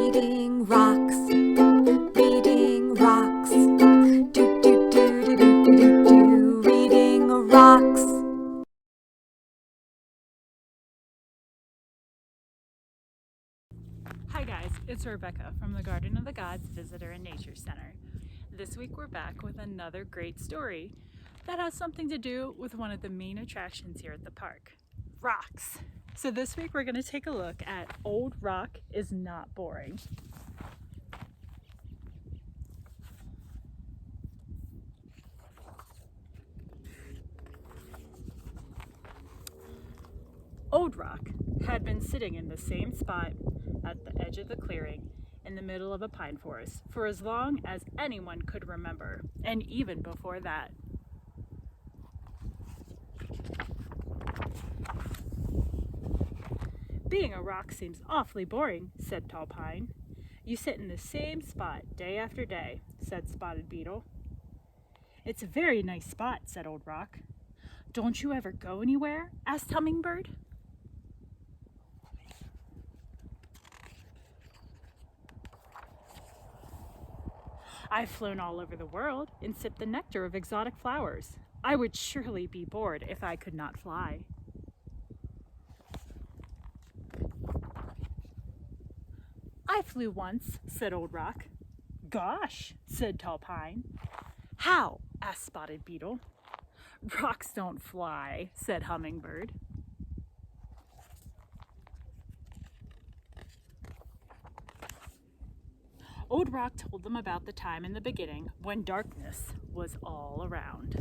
Reading rocks. Reading rocks. Do do do do do do do do. Reading rocks. Hi guys, it's Rebecca from the Garden of the Gods Visitor and Nature Center. This week we're back with another great story that has something to do with one of the main attractions here at the park, rocks. So this week we're going to take a look at Old Rock is Not Boring. Old Rock had been sitting in the same spot at the edge of the clearing in the middle of a pine forest for as long as anyone could remember, and even before that. Being a rock seems awfully boring, said Tall Pine. You sit in the same spot day after day, said Spotted Beetle. It's a very nice spot, said Old Rock. Don't you ever go anywhere? Asked Hummingbird. I've flown all over the world and sipped the nectar of exotic flowers. I would surely be bored if I could not fly. I flew once, said Old Rock. Gosh, said Tall Pine. How? Asked Spotted Beetle. Rocks don't fly, said Hummingbird. Old Rock told them about the time in the beginning when darkness was all around.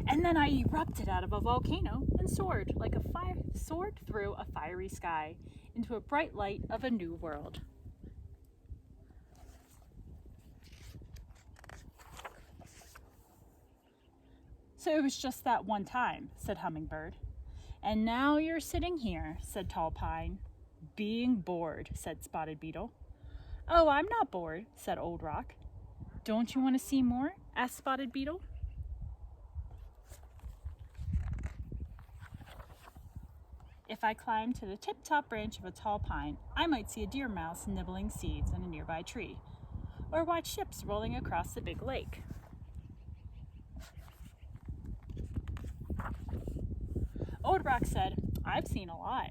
And then I erupted out of a volcano and soared through a fiery sky into a bright light of a new world. So it was just that one time, said Hummingbird. And now you're sitting here, said Tall Pine. Being bored, said Spotted Beetle. Oh, I'm not bored, said Old Rock. Don't you want to see more? Asked Spotted Beetle. If I climbed to the tip-top branch of a tall pine, I might see a deer mouse nibbling seeds in a nearby tree, or watch ships rolling across the big lake. Old Rock said, I've seen a lot.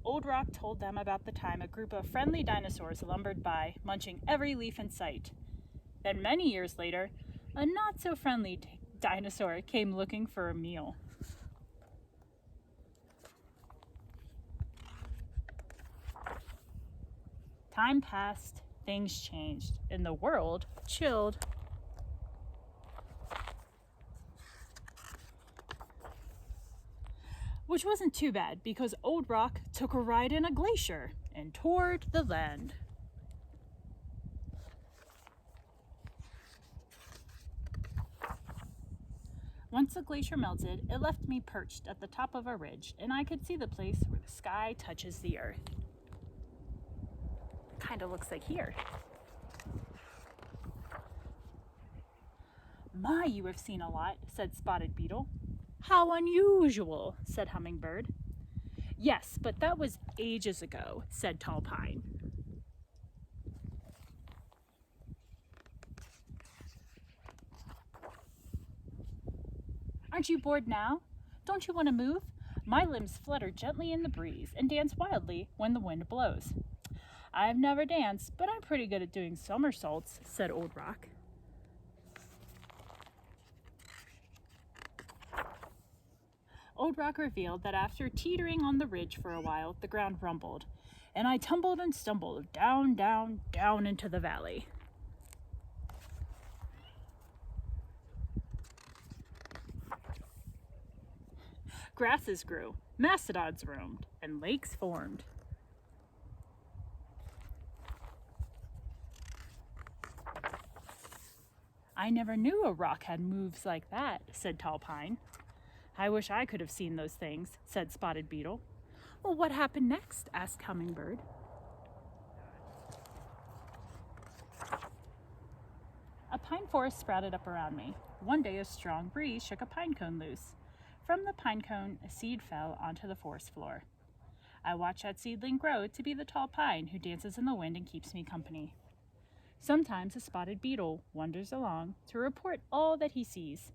Old Rock told them about the time a group of friendly dinosaurs lumbered by, munching every leaf in sight. Then many years later, a not-so-friendly dinosaur came looking for a meal. Time passed, things changed, and the world chilled. Which wasn't too bad because Old Rock took a ride in a glacier and toured the land. Once the glacier melted, it left me perched at the top of a ridge, and I could see the place where the sky touches the earth. Kind of looks like here. My, you have seen a lot, said Spotted Beetle. How unusual, said Hummingbird. Yes, but that was ages ago, said Tall Pine. Aren't you bored now? Don't you want to move? My limbs flutter gently in the breeze and dance wildly when the wind blows. I've never danced, but I'm pretty good at doing somersaults, said Old Rock. Old Rock revealed that after teetering on the ridge for a while, the ground rumbled, and I tumbled and stumbled down, down, down into the valley. Grasses grew, mastodons roamed, and lakes formed. I never knew a rock had moves like that, said Tall Pine. I wish I could have seen those things, said Spotted Beetle. Well, what happened next? Asked Hummingbird. A pine forest sprouted up around me. One day a strong breeze shook a pine cone loose. From the pine cone, a seed fell onto the forest floor. I watch that seedling grow to be the tall pine who dances in the wind and keeps me company. Sometimes a spotted beetle wanders along to report all that he sees,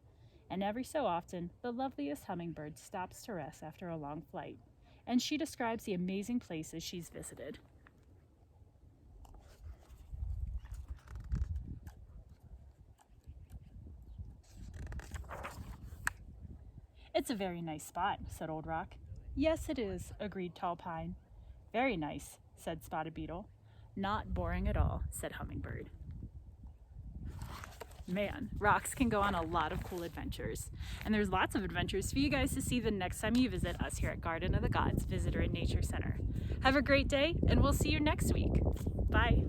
and every so often the loveliest hummingbird stops to rest after a long flight, and she describes the amazing places she's visited. "It's a very nice spot," said Old Rock. "Yes, it is," agreed Tall Pine. "Very nice," said Spotted Beetle. "Not boring at all," said Hummingbird. Man, rocks can go on a lot of cool adventures. And there's lots of adventures for you guys to see the next time you visit us here at Garden of the Gods Visitor and Nature Center. Have a great day, and we'll see you next week. Bye.